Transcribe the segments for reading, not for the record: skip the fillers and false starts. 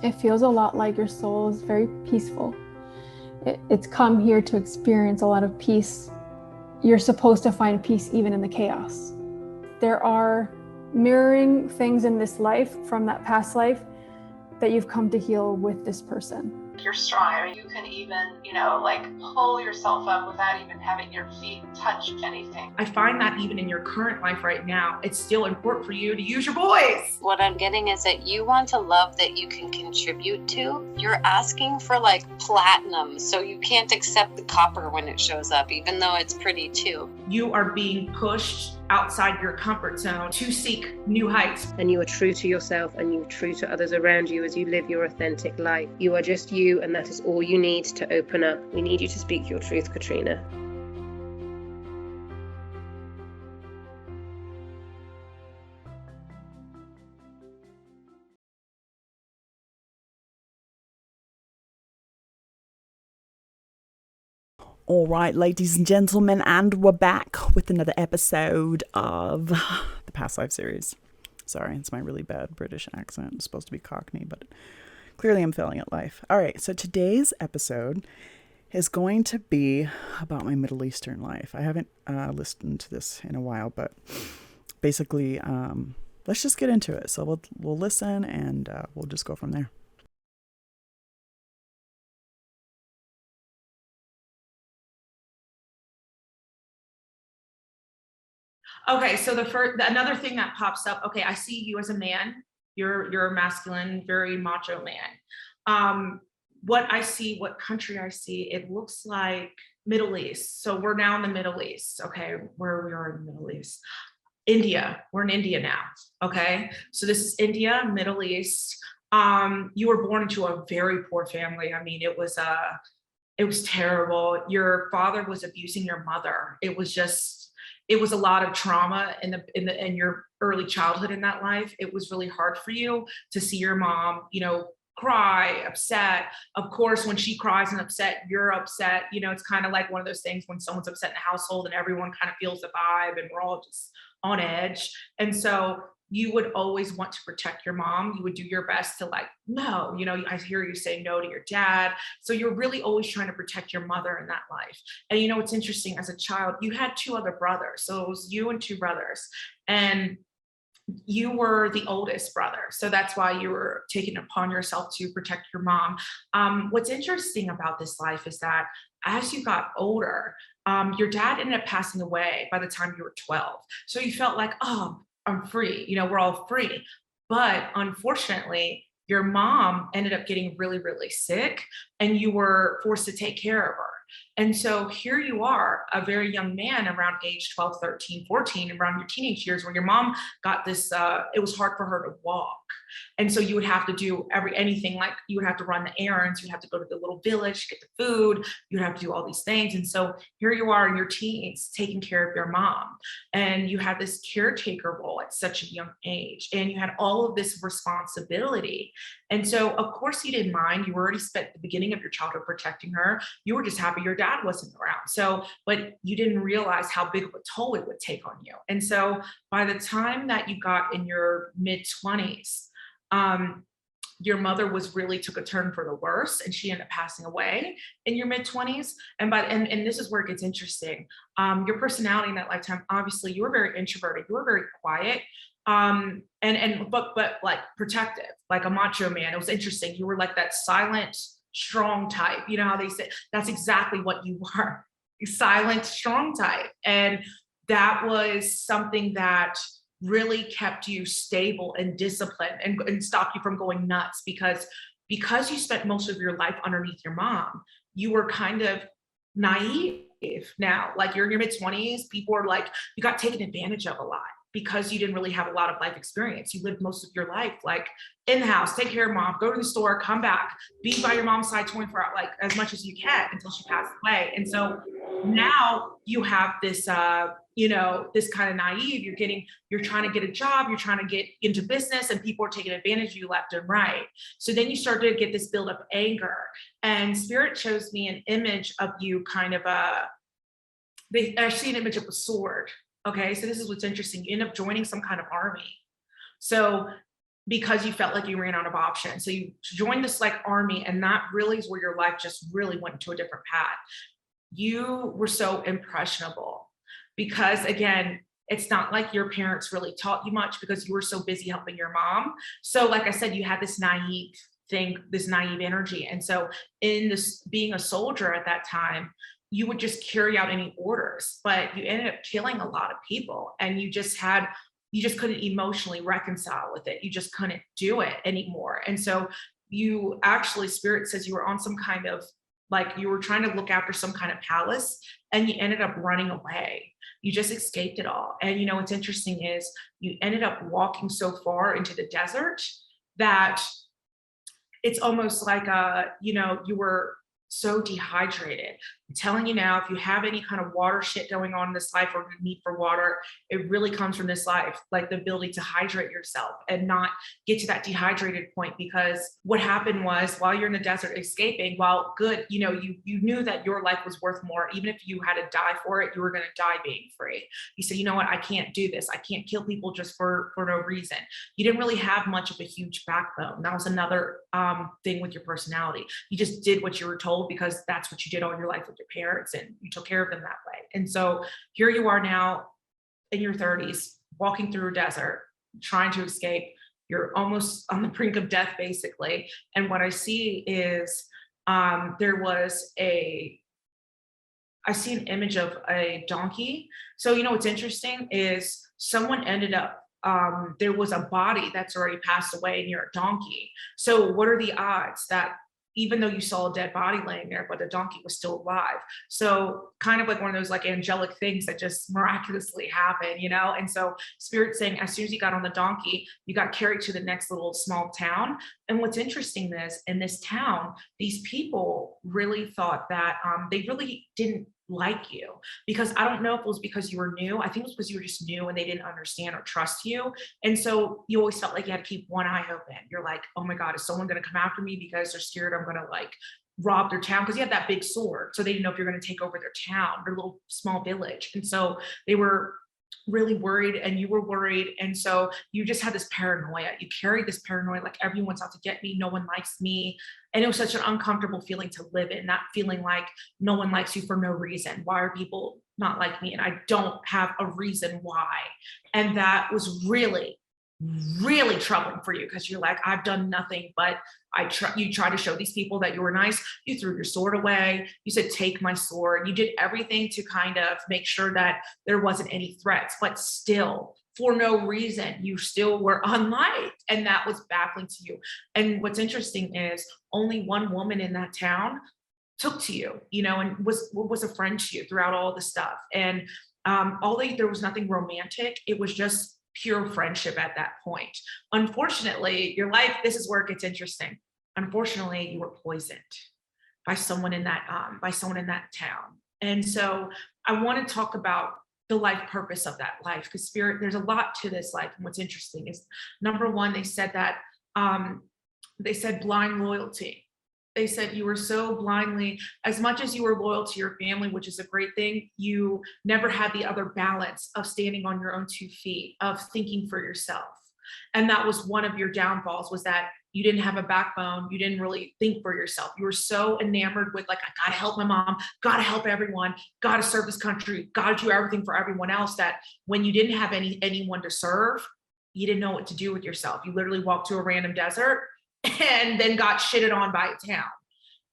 It feels a lot like your soul is very peaceful. It's come here to experience a lot of peace. You're supposed to find peace even in the chaos. There are mirroring things in this life from that past life that you've come to heal with this person. You're strong. I mean, you can even, like pull yourself up without even having your feet touch anything. I find that even in your current life right now, it's still important for you to use your voice. What I'm getting is that you want a love that you can contribute to. You're asking for like platinum, so you can't accept the copper when it shows up, even though it's pretty too. You are being pushed outside your comfort zone to seek new heights. And you are true to yourself and you're true to others around you as you live your authentic life. You are just you, and that is all you need to open up. We need you to speak your truth, Katrina. All right, ladies and gentlemen, and we're back with another episode of the Past Life series. Sorry, it's my really bad British accent. It's supposed to be Cockney, but clearly I'm failing at life. All right, so today's episode is going to be about my Middle Eastern life. I haven't listened to this in a while, but basically, let's just get into it. So we'll listen and we'll just go from there. Okay, so another thing that pops up. Okay, I see you as a man. You're a masculine, very macho man. What I see, what country I see, it looks like Middle East. So we're now in the Middle East. Okay, where we are in the Middle East. India. We're in India now. Okay, so this is India, Middle East. You were born into a very poor family. I mean, it was terrible. Your father was abusing your mother. It was a lot of trauma in your early childhood in that life. It was really hard for you to see your mom, cry, upset. Of course, when she cries and upset, you're upset. It's kind of like one of those things when someone's upset in the household and everyone kind of feels the vibe and we're all just on edge. And so you would always want to protect your mom. You would do your best to no, I hear you say no to your dad. So you're really always trying to protect your mother in that life. And it's interesting, as a child, you had two other brothers. So it was you and two brothers. And you were the oldest brother. So that's why you were taking it upon yourself to protect your mom. What's interesting about this life is that as you got older, your dad ended up passing away by the time you were 12. So you felt like, oh, I'm free. We're all free. But unfortunately, your mom ended up getting really, really sick and you were forced to take care of her. And so here you are, a very young man around age 12, 13, 14, around your teenage years, where your mom got this, it was hard for her to walk. And so you would have to do anything, like you would have to run the errands, you'd have to go to the little village, get the food, you'd have to do all these things. And so here you are in your teens taking care of your mom. And you had this caretaker role at such a young age. And you had all of this responsibility. And so, of course, you didn't mind. You already spent the beginning of your childhood protecting her. You were just happy your dad wasn't around. So, but you didn't realize how big of a toll it would take on you. And so by the time that you got in your mid 20s, your mother really took a turn for the worse, and she ended up passing away in your mid 20s. And this is where it gets interesting. Your personality in that lifetime, obviously, you were very introverted. You were very quiet. But like protective, like a macho man. It was interesting. You were like that silent, strong type. You know how they say that's exactly what you were, silent, strong type. And that was something that really kept you stable and disciplined and stopped you from going nuts because you spent most of your life underneath your mom. You were kind of naive now, like you're in your mid 20s. People are like, you got taken advantage of a lot because you didn't really have a lot of life experience. You lived most of your life like in the house, take care of mom, go to the store, come back, be by your mom's side 24 hours, like as much as you can until she passed away. And so now you have this, this kind of naive, you're trying to get a job, you're trying to get into business, and people are taking advantage of you left and right. So then you start to get this build up anger, and spirit shows me an image of you kind of I see an image of a sword. Okay, so this is what's interesting. You end up joining some kind of army. So because you felt like you ran out of options. So you joined this like army, and that really is where your life just really went to a different path. You were so impressionable because, again, it's not like your parents really taught you much because you were so busy helping your mom. So like I said, you had this naive thing, this naive energy. And so in this being a soldier at that time, you would just carry out any orders, but you ended up killing a lot of people, and you just couldn't emotionally reconcile with it. You just couldn't do it anymore. And so you actually, Spirit says you were on some kind of, like, you were trying to look after some kind of palace, and you ended up running away. You just escaped it all. And you know, what's interesting is you ended up walking so far into the desert that it's almost like, you were so dehydrated. I'm telling you now, if you have any kind of water shit going on in this life, or need for water, it really comes from this life, like the ability to hydrate yourself and not get to that dehydrated point. Because what happened was, while you're in the desert escaping, while good, you knew that your life was worth more. Even if you had to die for it, you were going to die being free. You said, you know what, I can't do this. I can't kill people just for no reason. You didn't really have much of a huge backbone. That was another thing with your personality. You just did what you were told because that's what you did all your life with your parents, and you took care of them that way. And so here you are now in your 30s, walking through a desert, trying to escape. You're almost on the brink of death, basically. And what I see is I see an image of a donkey. So, you know, what's interesting is someone ended up, there was a body that's already passed away and you're a donkey. So what are the odds that even though you saw a dead body laying there, but the donkey was still alive? So kind of like one of those like angelic things that just miraculously happen, you know? And so Spirit's saying, as soon as you got on the donkey, you got carried to the next little small town. And what's interesting is in this town, these people really thought that they really didn't like you, because I don't know if it was because you were new. I think it was because you were just new and they didn't understand or trust you. And so you always felt like you had to keep one eye open. You're like, oh my God, is someone going to come after me because they're scared I'm going to like rob their town? Because you had that big sword. So they didn't know if you're going to take over their town, their little small village. And so they were really worried, and you were worried. And so you just had this paranoia. You carried this paranoia, like everyone's out to get me, no one likes me. And it was such an uncomfortable feeling to live in, that feeling like no one likes you for no reason. Why are people not like me? And I don't have a reason why. And that was really, really troubling for you, because you're like, I've done nothing, but you try to show these people that you were nice. You threw your sword away. You said, take my sword. You did everything to kind of make sure that there wasn't any threats, but still, for no reason, you still were unliked. And that was baffling to you. And what's interesting is only one woman in that town took to you, you know, and was a friend to you throughout all the stuff. And there was nothing romantic. It was just pure friendship at that point. Unfortunately, your life, this is where it gets interesting. Unfortunately, you were poisoned by someone in that town. And so I want to talk about the life purpose of that life, because Spirit, there's a lot to this life. And what's interesting is, number one, they said that they said blind loyalty. They said you were so blindly, as much as you were loyal to your family, which is a great thing, you never had the other balance of standing on your own 2 feet, of thinking for yourself. And that was one of your downfalls, was that you didn't have a backbone. You didn't really think for yourself. You were so enamored with like, I gotta help my mom, gotta help everyone, gotta serve this country, gotta do everything for everyone else, that when you didn't have anyone to serve, you didn't know what to do with yourself. You literally walked to a random desert and then got shitted on by a town.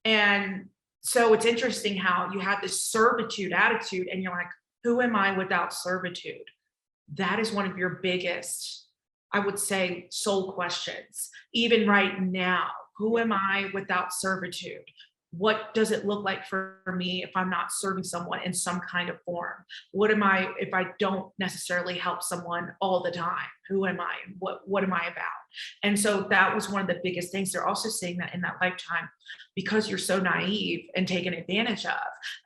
And so it's interesting how you have this servitude attitude, and you're like, who am I without servitude? That is one of your biggest, I would say, soul questions. Even right now, who am I without servitude? What does it look like for me if I'm not serving someone in some kind of form? What am I if I don't necessarily help someone all the time? Who am I? What am I about? And so that was one of the biggest things. They're also saying that in that lifetime, because you're so naive and taken advantage of,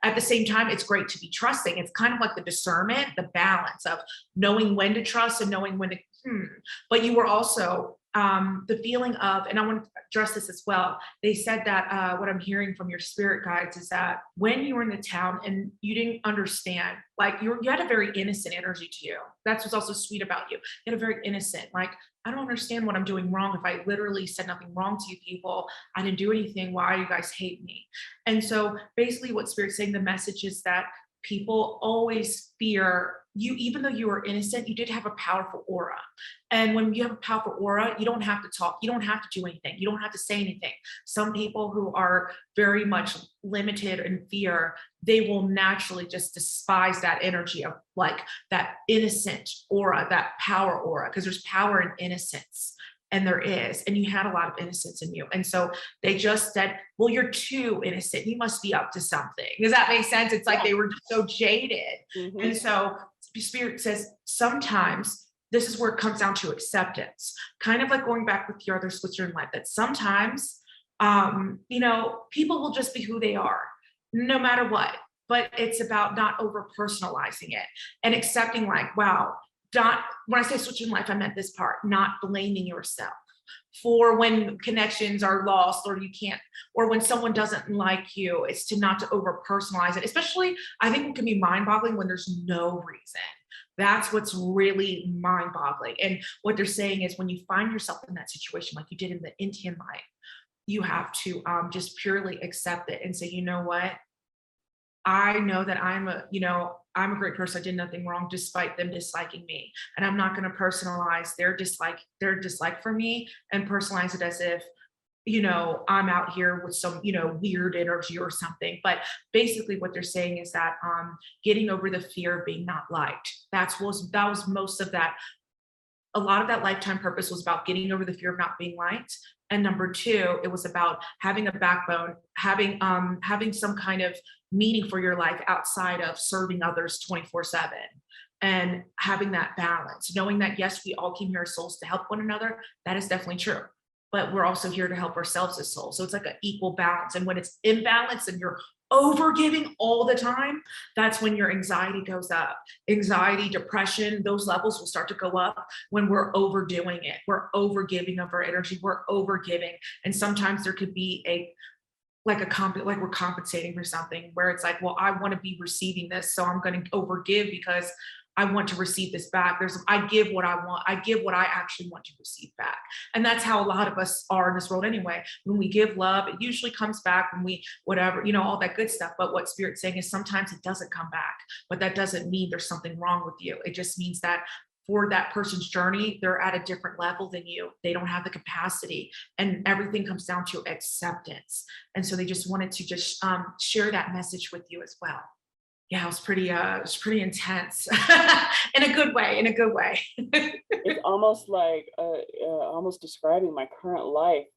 at the same time, it's great to be trusting. It's kind of like the discernment, the balance of knowing when to trust and knowing when to, but you were also the feeling of, and I want to address this as well. They said that what I'm hearing from your spirit guides is that when you were in the town and you didn't understand, like you had a very innocent energy to you. That's what's also sweet about you. You had a very innocent, like, I don't understand what I'm doing wrong. If I literally said nothing wrong to you people, I didn't do anything. Why do you guys hate me? And so basically what Spirit's saying, the message is that people always fear you, even though you were innocent, you did have a powerful aura. And when you have a powerful aura, you don't have to talk, you don't have to do anything, you don't have to say anything. Some people who are very much limited in fear, they will naturally just despise that energy of like that innocent aura, that power aura, because there's power in innocence. And there is, and you had a lot of innocence in you. And so they just said, well, you're too innocent. You must be up to something. Does that make sense? It's like they were just so jaded. Mm-hmm. And so Spirit says, sometimes this is where it comes down to acceptance, kind of like going back with your other switcher in life, that sometimes, people will just be who they are, no matter what. But it's about not over personalizing it and accepting like, wow, when I say switch in life, I meant this part, not blaming yourself for when connections are lost or you can't, or when someone doesn't like you. It's to over personalize it, especially I think it can be mind boggling when there's no reason. That's what's really mind boggling. And what they're saying is when you find yourself in that situation, like you did in the Indian life, you have to just purely accept it and say, you know what? I know that I'm a great person. I did nothing wrong despite them disliking me. And I'm not going to personalize their dislike for me and personalize it as if, I'm out here with some, weird energy or something. But basically what they're saying is that getting over the fear of being not liked. That was most of that. A lot of that lifetime purpose was about getting over the fear of not being liked. And number two, it was about having a backbone, having some kind of meaning for your life outside of serving others 24/7 and having that balance, knowing that, yes, we all came here as souls to help one another. That is definitely true. But we're also here to help ourselves as souls. So it's like an equal balance. And when it's imbalance and you're over giving all the time, that's when your anxiety goes up. Anxiety, depression, those levels will start to go up when we're overdoing it. We're over giving of our energy. We're over giving. And sometimes there could be like we're compensating for something where it's like, well, I want to be receiving this, so I'm going to overgive because I want to receive this back. I give what I want. I give what I actually want to receive back. And that's how a lot of us are in this world anyway. When we give love, it usually comes back when we, whatever, all that good stuff. But what Spirit's saying is sometimes it doesn't come back, but that doesn't mean there's something wrong with you. It just means that for that person's journey, they're at a different level than you. They don't have the capacity, and everything comes down to acceptance. And so they just wanted to just share that message with you as well. Yeah, it was pretty intense in a good way. It's almost like almost describing my current life,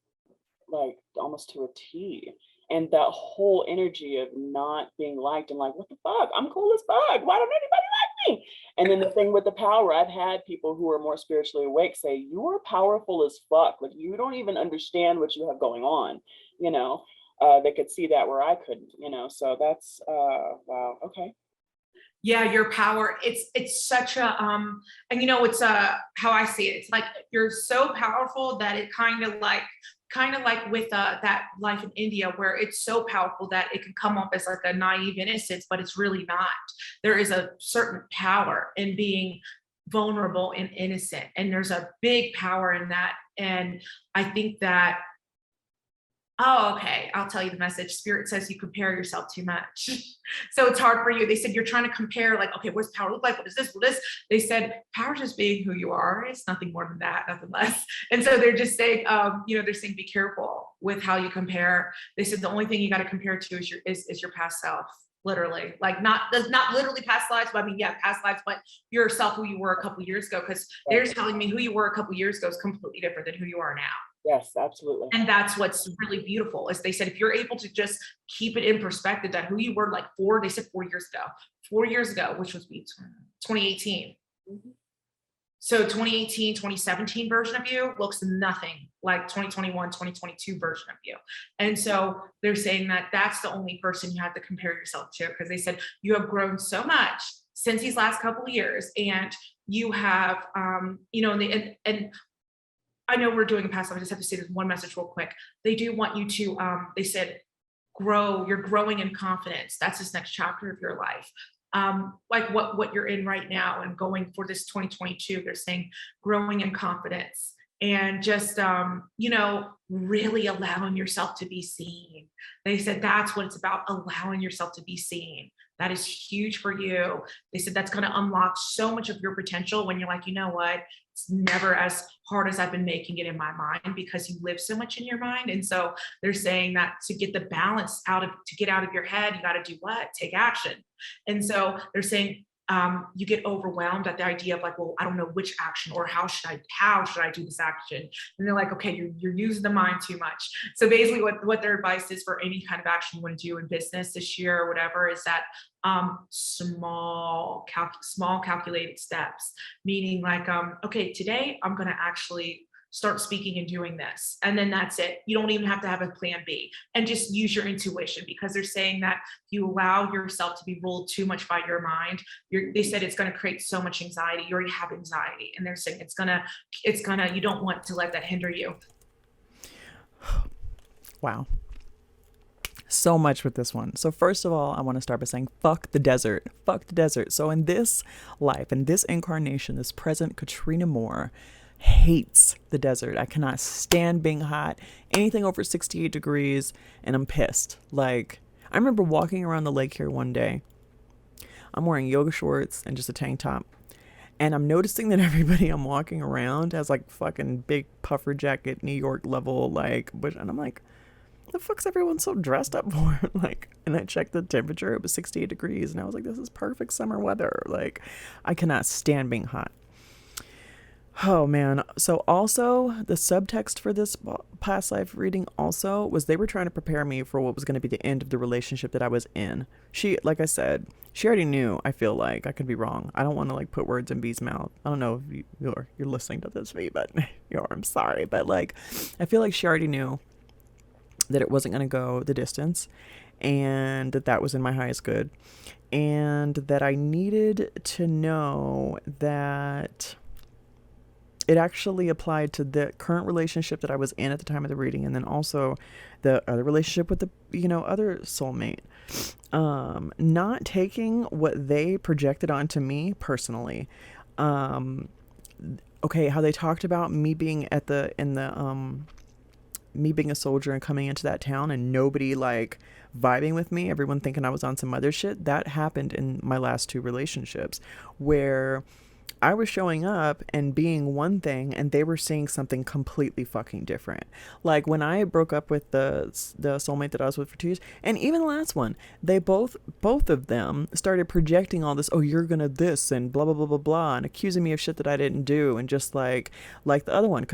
like almost to a T. And that whole energy of not being liked and like, what the fuck? I'm cool as fuck. Why don't anybody like me? And then the thing with the power, I've had people who are more spiritually awake say, you are powerful as fuck. Like you don't even understand what you have going on, they could see that where I couldn't, so that's, wow. Okay. Yeah, your power, it's such a, and it's how I see it. It's like, you're so powerful that it kind of like with that life in India, where it's so powerful that it can come off as like a naive innocence, but it's really not. There is a certain power in being vulnerable and innocent. And there's a big power in that. And I think that, oh, okay, I'll tell you the message. Spirit says you compare yourself too much. So it's hard for you. They said you're trying to compare, like, okay, what's power look like? What is this? What is this? They said power just being who you are. It's nothing more than that, nothing less. And so they're just saying, they're saying be careful with how you compare. They said the only thing you got to compare to is your past self. Literally, like not literally past lives, but I mean, yeah, past lives, but yourself, who you were a couple years ago, because they're telling me who you were a couple years ago is completely different than who you are now. Yes, absolutely. And that's what's really beautiful, is they said, if you're able to just keep it in perspective that who you were like 4 years ago, which was 2018. Mm-hmm. So 2018, 2017 version of you looks nothing like 2021, 2022 version of you. And so they're saying that that's the only person you have to compare yourself to, because they said you have grown so much since these last couple of years, and you have, and I know we're doing a past life. I just have to say this one message real quick. They do want you to, they said, grow. You're growing in confidence. That's this next chapter of your life. Like what you're in right now and going for this 2022, they're saying growing in confidence and just, really allowing yourself to be seen. They said that's what it's about, allowing yourself to be seen. That is huge for you. They said that's going to unlock so much of your potential when you're like, you know what? It's never as hard as I've been making it in my mind, because you live so much in your mind. And so they're saying that to get the balance to get out of your head, you got to do what? Take action. And so they're saying, you get overwhelmed at the idea of like, well, I don't know which action or how should I do this action? And they're like, okay, you're using the mind too much. So basically what their advice is for any kind of action you want to do in business this year or whatever is that small calculated steps, meaning like, okay, today I'm going to actually start speaking and doing this. And then that's it. You don't even have to have a plan B, and just use your intuition, because they're saying that if you allow yourself to be ruled too much by your mind, they said it's going to create so much anxiety. You already have anxiety. And they're saying it's gonna, you don't want to let that hinder you. Wow. So much with this one. So first of all, I want to start by saying, fuck the desert. Fuck the desert. So in this life, in this incarnation, this present Katrina Moore hates the desert. I cannot stand being hot. Anything over 68 degrees and I'm pissed. Like, I remember walking around the lake here one day. I'm wearing yoga shorts and just a tank top. And I'm noticing that everybody I'm walking around has like fucking big puffer jacket, New York level, like, and I'm like, the fuck's everyone so dressed up for? Like, and I checked the temperature, it was 68 degrees. And I was like, this is perfect summer weather. Like, I cannot stand being hot. Oh man. So also the subtext for this past life reading also was they were trying to prepare me for what was going to be the end of the relationship that I was in. She, like I said, she already knew. I feel like I could be wrong. I don't want to like put words in B's mouth. I don't know if you're listening to this, V, but I'm sorry. But like, I feel like she already knew that it wasn't going to go the distance, and that was in my highest good, and that I needed to know that it actually applied to the current relationship that I was in at the time of the reading, and then also the other relationship with the other soulmate. Not taking what they projected onto me personally. Okay, how they talked about me being me being a soldier and coming into that town and nobody like vibing with me, everyone thinking I was on some other shit. That happened in my last two relationships, where I was showing up and being one thing and they were seeing something completely fucking different. Like when I broke up with the soulmate that I was with for 2 years, and even the last one, they both of them started projecting all this, oh, you're gonna this and blah blah blah blah blah, and accusing me of shit that I didn't do, and just like the other one,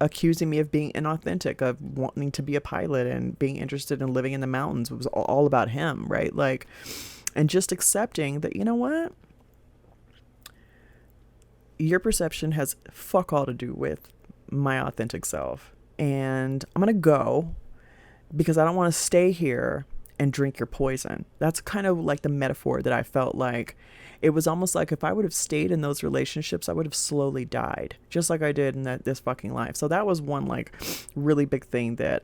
accusing me of being inauthentic, of wanting to be a pilot and being interested in living in the mountains. It was all about him, right? Like, and just accepting that, you know what? Your perception has fuck all to do with my authentic self. And I'm going to go because I don't want to stay here and drink your poison. That's kind of like the metaphor that I felt like. It was almost like if I would have stayed in those relationships, I would have slowly died, just like I did in this fucking life. So that was one like really big thing that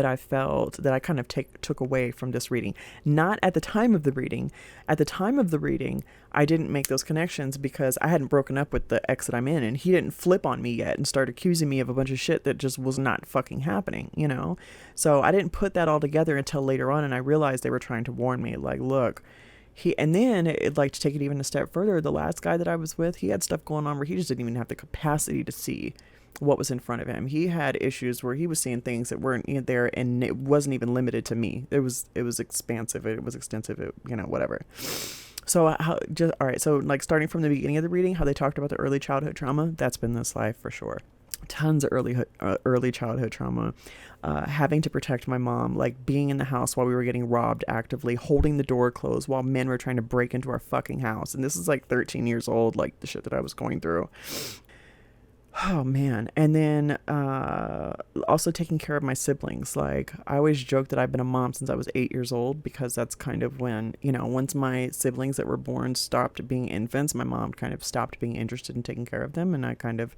I felt that I kind of took away from this reading. Not at the time of the reading. At the time of the reading, I didn't make those connections because I hadn't broken up with the ex that I'm in, and he didn't flip on me yet and start accusing me of a bunch of shit that just was not fucking happening, So I didn't put that all together until later on, and I realized they were trying to warn me, like, look, and then it like to take it even a step further, the last guy that I was with, he had stuff going on where he just didn't even have the capacity to see what was in front of him. He had issues where he was seeing things that weren't there, and it wasn't even limited to me. It was expansive. It was extensive. Whatever. So all right. So like starting from the beginning of the reading, how they talked about the early childhood trauma, that's been this life for sure. Tons of early childhood trauma, having to protect my mom, like being in the house while we were getting robbed actively, holding the door closed while men were trying to break into our fucking house. And this is like 13 years old, like the shit that I was going through. Oh man. And then also taking care of my siblings. Like, I always joke that I've been a mom since I was 8 years old, because that's kind of when, you know, once my siblings that were born stopped being infants, my mom kind of stopped being interested in taking care of them, and I kind of,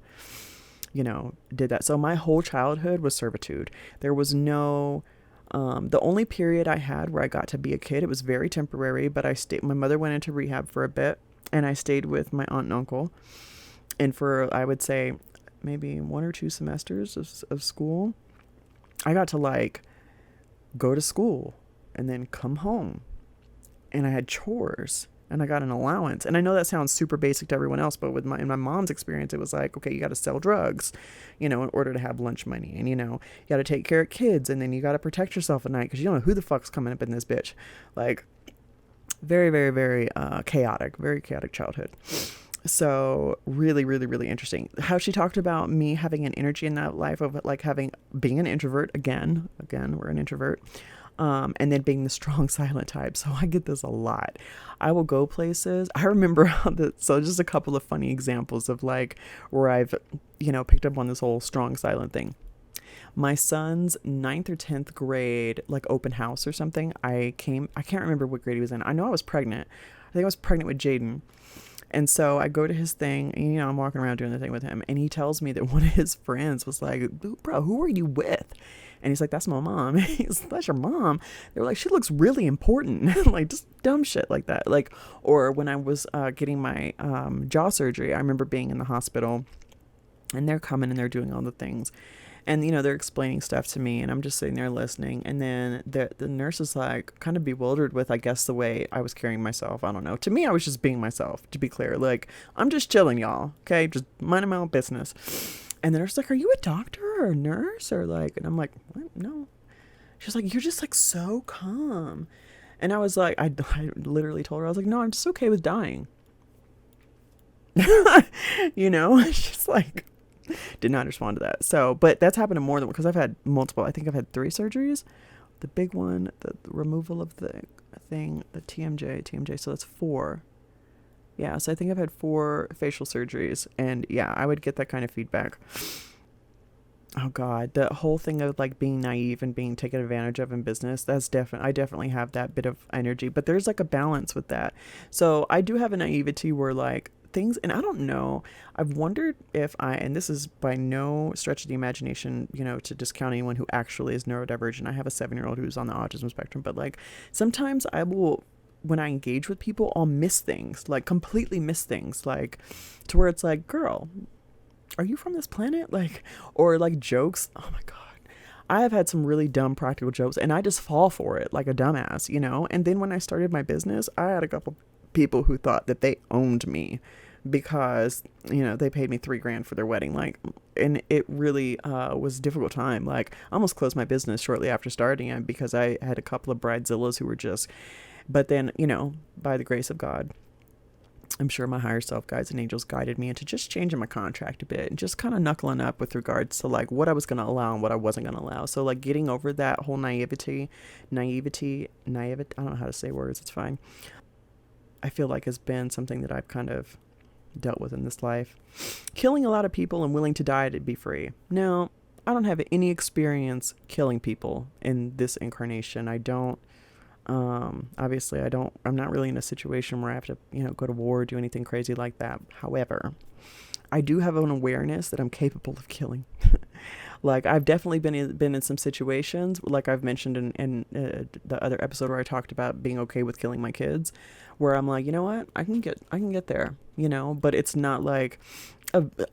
you know, did that. So my whole childhood was servitude. There was no the only period I had where I got to be a kid, it was very temporary, but my mother went into rehab for a bit, and I stayed with my aunt and uncle. And for, I would say, maybe 1 or 2 semesters of school, I got to like go to school and then come home, and I had chores, and I got an allowance. And I know that sounds super basic to everyone else, but in my mom's experience, it was like, okay, you got to sell drugs, you know, in order to have lunch money. And, you know, you got to take care of kids, and then you got to protect yourself at night, because you don't know who the fuck's coming up in this bitch. Like, very, very, very very chaotic childhood. So really, really, really interesting how she talked about me having an energy in that life of like being an introvert again, we're an introvert. And then being the strong silent type. So I get this a lot. I will go places. I remember so just a couple of funny examples of like where I've, you know, picked up on this whole strong silent thing. My son's 9th or 10th grade, like open house or something. I can't remember what grade he was in. I know I was pregnant. I think I was pregnant with Jaden. And so I go to his thing, and, you know, I'm walking around doing the thing with him, and he tells me that one of his friends was like, bro, who are you with? And he's like, that's my mom. He's like, that's your mom? They were like, she looks really important. Like, just dumb shit like that. Like, or when I was getting my jaw surgery, I remember being in the hospital, and they're coming and they're doing all the things. And, you know, they're explaining stuff to me, and I'm just sitting there listening. And then the nurse is like kind of bewildered with, I guess, the way I was carrying myself. I don't know. To me, I was just being myself, to be clear. Like, I'm just chilling, y'all. Okay, just minding my own business. And the nurse is like, are you a doctor or a nurse? Or like, and I'm like, what? No. She's like, you're just like so calm. And I was like, I literally told her, I was like, no, I'm just okay with dying. You know, she's like, did not respond to that. So, but that's happened to more than, because I've had multiple. I think I've had 3 surgeries. The big one, the removal of the thing, the TMJ. So that's 4. Yeah. So I think I've had 4 facial surgeries, and yeah, I would get that kind of feedback. Oh God, the whole thing of like being naive and being taken advantage of in business, that's I definitely have that bit of energy, but there's like a balance with that. So I do have a naivety where like things, and I don't know, I've wondered if and this is by no stretch of the imagination, you know, to discount anyone who actually is neurodivergent. I have a 7-year-old who's on the autism spectrum, but like sometimes I will, when I engage with people, I'll miss things, like completely miss things, like to where it's like, girl, are you from this planet? Like, or like jokes. Oh my God. I have had some really dumb practical jokes, and I just fall for it like a dumbass, you know? And then when I started my business, I had a couple people who thought that they owned me because, you know, they paid me $3,000 for their wedding. Like, and it really was a difficult time. Like, I almost closed my business shortly after starting it because I had a couple of bridezillas who were just, but then, you know, by the grace of God, I'm sure my higher self, guides and angels, guided me into just changing my contract a bit and just kind of knuckling up with regards to like what I was going to allow and what I wasn't going to allow. So like getting over that whole naivety, I don't know how to say words. It's fine. I feel like has been something that I've kind of dealt with in this life. Killing a lot of people and willing to die to be free. No, I don't have any experience killing people in this incarnation. I don't. Obviously I'm not really in a situation where I have to, you know, go to war or do anything crazy like that. However, I do have an awareness that I'm capable of killing. Like I've definitely been in some situations, like I've mentioned in the other episode where I talked about being okay with killing my kids, where I'm like, you know what, I can get there, you know, but it's not like,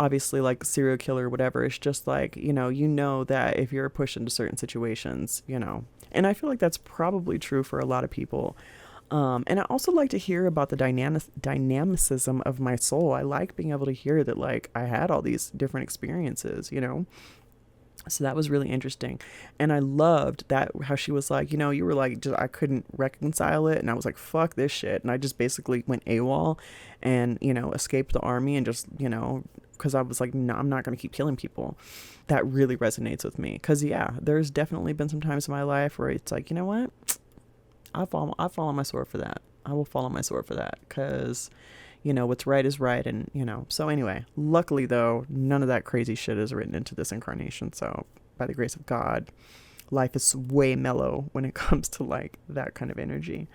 obviously like serial killer or whatever. It's just like, you know that if you're pushed into certain situations, you know, and I feel like that's probably true for a lot of people. And I also like to hear about the dynamicism of my soul. I like being able to hear that, like, I had all these different experiences, you know? So that was really interesting. And I loved that, how she was like, you know, you were like, just, I couldn't reconcile it. And I was like, fuck this shit. And I just basically went AWOL and, you know, escaped the army and just, you know, because I was like, no, I'm not going to keep killing people. That really resonates with me. Because, yeah, there's definitely been some times in my life where it's like, you know what? I'll follow my sword for that. I will follow my sword for that. Because, what's right is right. And, so anyway, luckily though, none of that crazy shit is written into this incarnation. So by the grace of God, life is way mellow when it comes to like that kind of energy.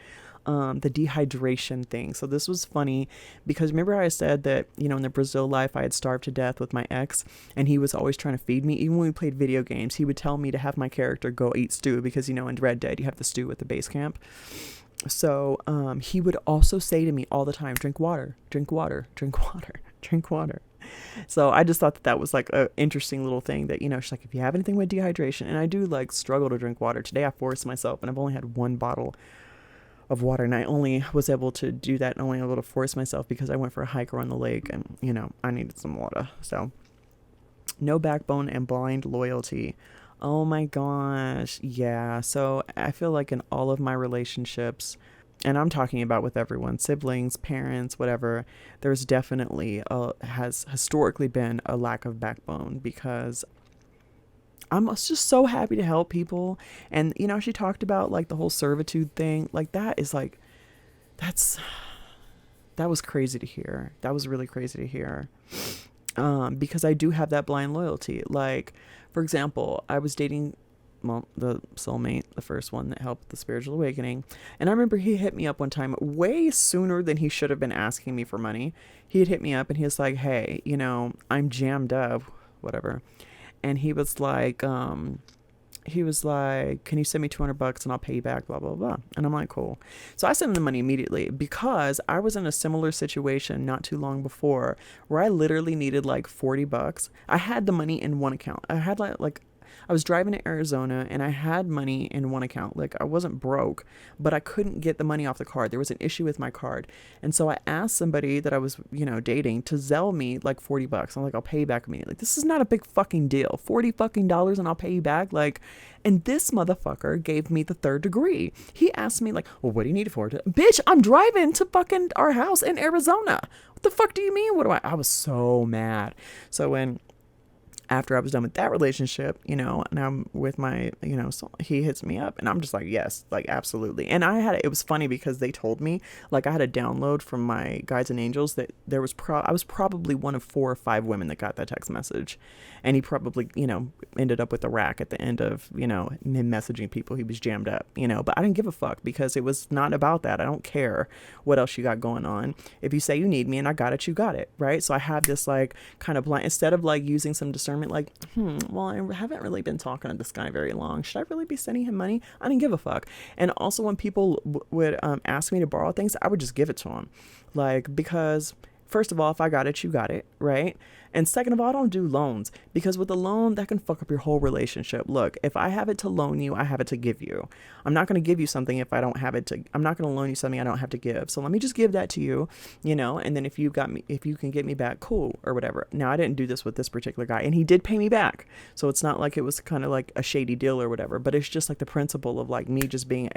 The dehydration thing. So this was funny because remember how I said that, in the Brazil life, I had starved to death with my ex and he was always trying to feed me. Even when we played video games, he would tell me to have my character go eat stew because, in Red Dead, you have the stew at the base camp. So he would also say to me all the time, drink water, drink water, drink water, drink water. So I just thought that was like an interesting little thing that, she's like, if you have anything with dehydration, and I do like struggle to drink water. Today I forced myself and I've only had one bottle of water, and I only was able to do that and only able to force myself because I went for a hike around the lake and, I needed some water. So no backbone and blind loyalty. Oh my gosh. Yeah. So I feel like in all of my relationships, and I'm talking about with everyone, siblings, parents, whatever, there's definitely has historically been a lack of backbone because I'm just so happy to help people. And, she talked about like the whole servitude thing. Like that is like, that was crazy to hear. That was really crazy to hear. Because I do have that blind loyalty. Like, for example, I was dating, the soulmate, the first one that helped the spiritual awakening. And I remember he hit me up one time way sooner than he should have been asking me for money. He had hit me up and he was like, hey, I'm jammed up, whatever. And he was like, can you send me $200 and I'll pay you back, blah, blah, blah. And I'm like, cool. So I sent him the money immediately because I was in a similar situation not too long before where I literally needed like $40. I had the money in one account. I had like I was driving to Arizona and I had money in one account. Like I wasn't broke, but I couldn't get the money off the card. There was an issue with my card. And so I asked somebody that I was, dating to Zelle me like $40. I'm like, I'll pay you back immediately. This is not a big fucking deal. $40 fucking and I'll pay you back. Like, and this motherfucker gave me the third degree. He asked me like, well, what do you need it for? Bitch, I'm driving to fucking our house in Arizona. What the fuck do you mean? I was so mad. So after I was done with that relationship, and I'm with my, so he hits me up and I'm just like, yes, like, absolutely. And it was funny because they told me, like, I had a download from my guides and angels that there was I was probably one of 4 or 5 women that got that text message. And he probably, ended up with a rack at the end of, him messaging people. He was jammed up, but I didn't give a fuck because it was not about that. I don't care what else you got going on. If you say you need me and I got it, you got it. Right. So I have this like kind of blind, instead of like using some discernment, like, well, I haven't really been talking to this guy very long. Should I really be sending him money? I didn't give a fuck. And also when people would ask me to borrow things, I would just give it to them. Like, because first of all, if I got it, you got it, right? And second of all, I don't do loans because with a loan, that can fuck up your whole relationship. Look, if I have it to loan you, I have it to give you. I'm not going to give you something if I don't have it to, I'm not going to loan you something I don't have to give. So let me just give that to you, and then if you can get me back, cool, or whatever. Now, I didn't do this with this particular guy and he did pay me back. So it's not like it was kind of like a shady deal or whatever, but it's just like the principle of like me just being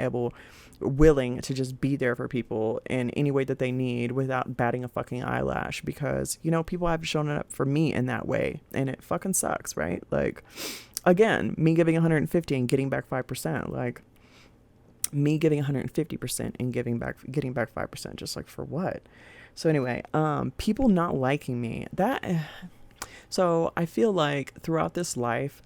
willing to just be there for people in any way that they need without batting a fucking eyelash because, people have shown up for me in that way and it fucking sucks, right? Like, again, me giving 150 and getting back 5%, like me giving 150% and getting back 5%, just like for what? So anyway, people not liking me, so I feel like throughout this life,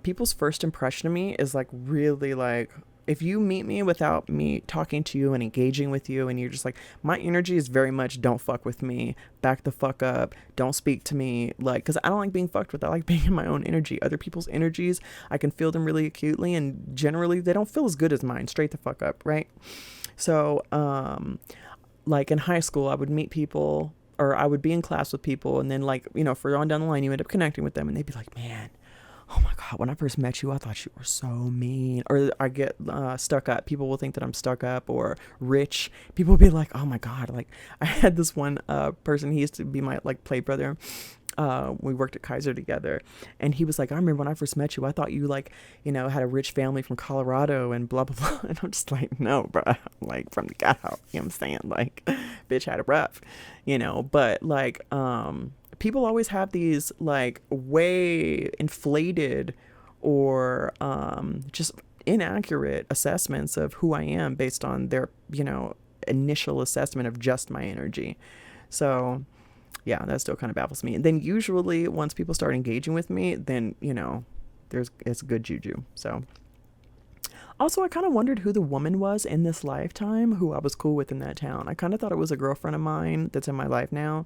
people's first impression of me is like really like, if you meet me without me talking to you and engaging with you and you're just like, my energy is very much don't fuck with me, back the fuck up, don't speak to me, like, because I don't like being fucked with. I like being in my own energy. Other people's energies, I can feel them really acutely and generally they don't feel as good as mine. Straight the fuck up, right? So like in high school, I would meet people or I would be in class with people and then like, further on down the line, you end up connecting with them and they'd be like, man, oh my God, when I first met you, I thought you were so mean. Or I get stuck up. People will think that I'm stuck up or rich. People will be like, oh my God. Like I had this one person, he used to be my like play brother. We worked at Kaiser together and he was like, I remember when I first met you, I thought you like, had a rich family from Colorado and blah, blah, blah. And I'm just like, no, bro, like from the ghetto, you know what I'm saying? Like bitch had it rough, but like, people always have these like way inflated or just inaccurate assessments of who I am based on their, initial assessment of just my energy. So yeah, that still kind of baffles me. And then usually once people start engaging with me, then, you know, it's good juju. So also, I kind of wondered who the woman was in this lifetime who I was cool with in that town. I kind of thought it was a girlfriend of mine that's in my life now,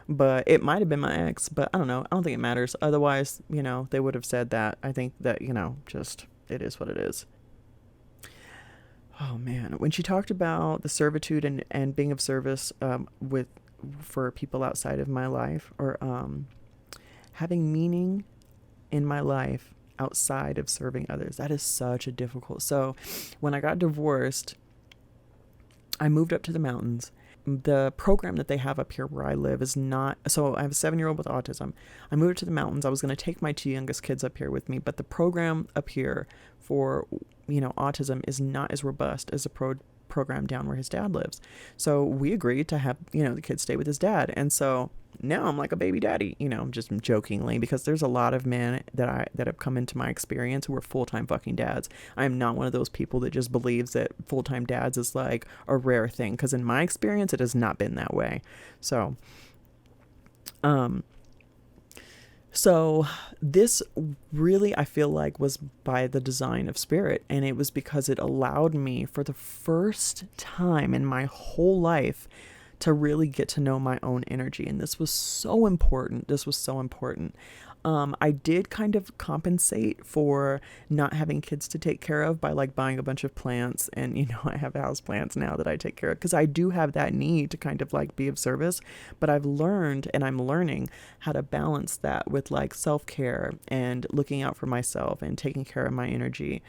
but it might have been my ex, but I don't know. I don't think it matters. Otherwise, you know, they would have said that. I think that, you know, just it is what it is. Oh man, when she talked about the servitude and being of service for people outside of my life, or having meaning in my life outside of serving others, that is such a difficult. So when I got divorced, I moved up to the mountains. The program that they have up here where I live is not, so I have a 7-year-old with autism. I moved to the mountains. I was going to take my 2 youngest kids up here with me, but the program up here for, you know, autism is not as robust as a program down where his dad lives. So we agreed to have, you know, the kids stay with his dad. And so now I'm like a baby daddy, you know, just jokingly, because there's a lot of men that have come into my experience who are full-time fucking dads. I am not one of those people that just believes that full-time dads is like a rare thing, because in my experience it has not been that way. So this really, I feel like, was by the design of spirit, and it was because it allowed me for the first time in my whole life to really get to know my own energy. And this was so important. I did kind of compensate for not having kids to take care of by like buying a bunch of plants, and, you know, I have house plants now that I take care of, because I do have that need to kind of like be of service. But I've learned, and I'm learning how to balance that with like self-care and looking out for myself and taking care of my energy,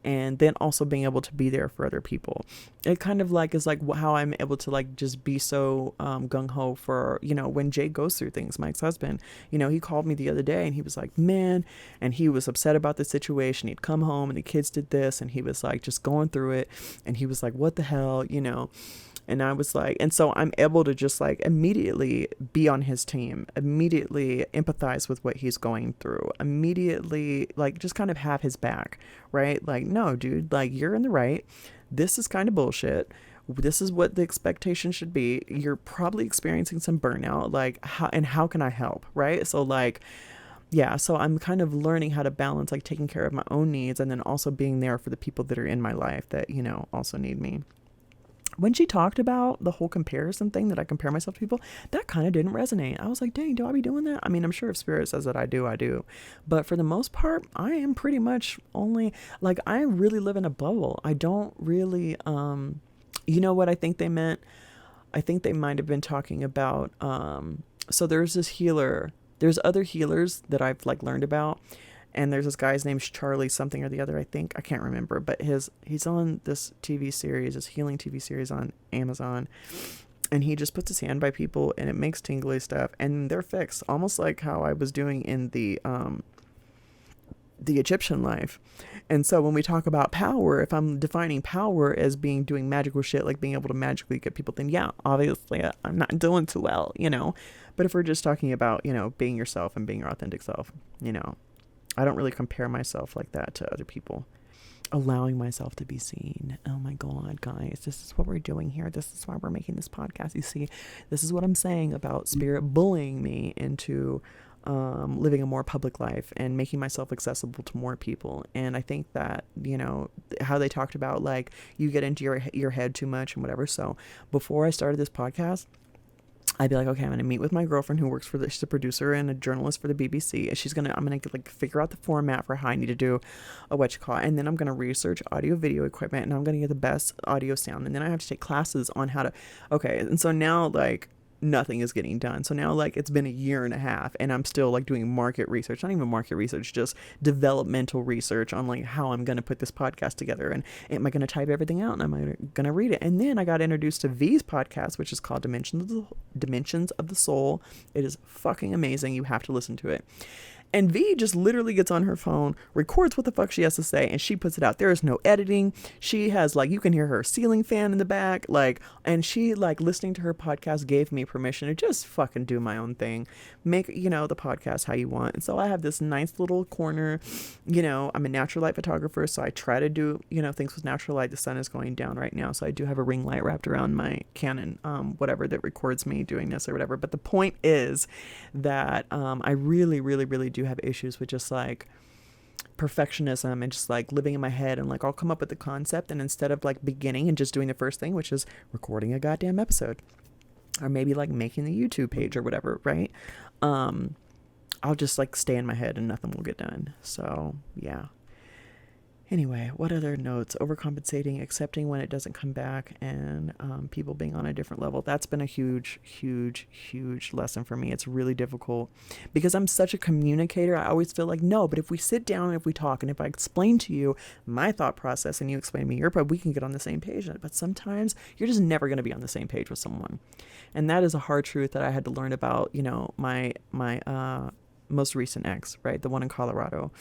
and then also being able to be there for other people. It kind of like is like how I'm able to like just be so gung-ho for, you know, when Jay goes through things, my ex-husband, you know, he called me the other day and he was like, man, and he was upset about the situation. He'd come home and the kids did this, and he was like just going through it, and he was like, what the hell, you know. And I was like, and so I'm able to just like immediately be on his team, immediately empathize with what he's going through, immediately like just kind of have his back, right? Like, no, dude, like you're in the right. This is kind of bullshit. This is what the expectation should be. You're probably experiencing some burnout. Like, how can I help? Right? So like, yeah, so I'm kind of learning how to balance like taking care of my own needs and then also being there for the people that are in my life that, you know, also need me. When she talked about the whole comparison thing, that I compare myself to people, that kind of didn't resonate. I was like, dang, do I be doing that? I mean, I'm sure if spirit says that I do. But for the most part, I am pretty much only, like, I really live in a bubble. I don't really, you know what I think they meant? I think they might have been talking about, so there's this healer. There's other healers that I've, like, learned about. And there's this guy's name's Charlie something or the other, I think. I can't remember. But he's on this TV series, this healing TV series on Amazon. And he just puts his hand by people and it makes tingly stuff. And they're fixed. Almost like how I was doing in the Egyptian life. And so when we talk about power, if I'm defining power as doing magical shit, like being able to magically get people, then yeah, obviously I'm not doing too well, you know. But if we're just talking about, you know, being yourself and being your authentic self, you know, I don't really compare myself like that to other people. Allowing myself to be seen. Oh my God, guys, this is what we're doing here. This is why we're making this podcast. You see, this is what I'm saying about spirit bullying me into living a more public life and making myself accessible to more people. And I think that, you know, how they talked about like you get into your head too much and whatever. So before I started this podcast, I'd be like, okay, I'm going to meet with my girlfriend who works she's a producer and a journalist for the BBC. I'm going to like figure out the format for how I need to do and then I'm going to research audio video equipment, and I'm going to get the best audio sound. And then I have to take classes on how to, okay. And so now like nothing is getting done. So now like it's been a year and a half and I'm still like doing market research, not even market research, just developmental research on like how I'm going to put this podcast together, and am I going to type everything out, and am I going to read it? And then I got introduced to V's podcast, which is called Dimensions of the Soul. It is fucking amazing. You have to listen to it. And V just literally gets on her phone, records what the fuck she has to say, and she puts it out. There is no editing. She has, like, you can hear her ceiling fan in the back, like, and she, like, listening to her podcast gave me permission to just fucking do my own thing. Make, you know, the podcast how you want. And so I have this nice little corner, you know, I'm a natural light photographer, so I try to do, you know, things with natural light. The sun is going down right now, so I do have a ring light wrapped around my Canon, whatever, that records me doing this or whatever. But the point is that I really, really, really do have issues with just like perfectionism and just like living in my head, and like I'll come up with the concept, and instead of like beginning and just doing the first thing, which is recording a goddamn episode, or maybe like making the YouTube page or whatever, right? I'll just like stay in my head and nothing will get done. So yeah. Anyway, what other notes? Overcompensating, accepting when it doesn't come back, and people being on a different level. That's been a huge, huge, huge lesson for me. It's really difficult because I'm such a communicator. I always feel like, no, but if we sit down and if we talk, and if I explain to you my thought process and you explain to me your part, we can get on the same page. But sometimes you're just never going to be on the same page with someone. And that is a hard truth that I had to learn about, you know, my most recent ex, right? The one in Colorado.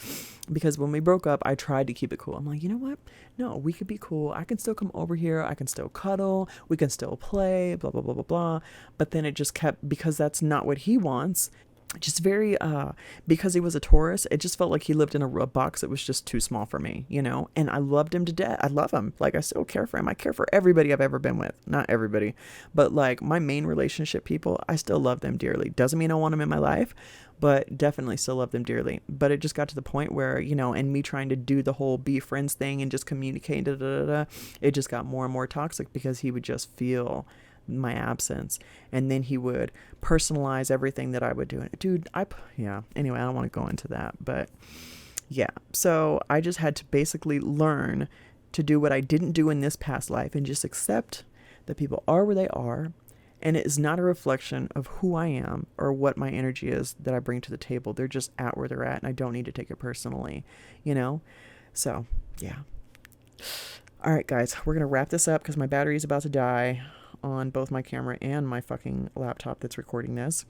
Because when we broke up, I tried to keep it cool. I'm like, you know what? No, we could be cool. I can still come over here. I can still cuddle. We can still play, blah, blah, blah, blah, blah. But then it just kept, because that's not what he wants, just very, because he was a Taurus, it just felt like he lived in a box that was just too small for me, you know? And I loved him to death. I love him. Like, I still care for him. I care for everybody I've ever been with. Not everybody, but like my main relationship people, I still love them dearly. Doesn't mean I want them in my life, but definitely still love them dearly. But it just got to the point where, you know, and me trying to do the whole be friends thing and just communicate, it just got more and more toxic because he would just feel my absence, and then he would personalize everything that I would do. Dude, yeah, anyway, I don't want to go into that, but yeah, so I just had to basically learn to do what I didn't do in this past life and just accept that people are where they are, and it is not a reflection of who I am or what my energy is that I bring to the table. They're just at where they're at, and I don't need to take it personally, you know? So yeah. All right, guys, we're gonna wrap this up because my battery is about to die on both my camera and my fucking laptop that's recording this.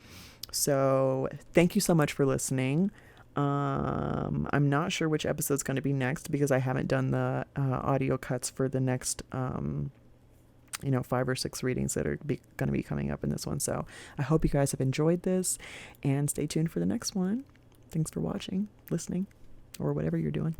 So thank you so much for listening. I'm not sure which episode's going to be next because I haven't done the audio cuts for the next 5 or 6 readings that are going to be coming up in this one. So I hope you guys have enjoyed this, and stay tuned for the next one. Thanks for watching, listening, or whatever you're doing.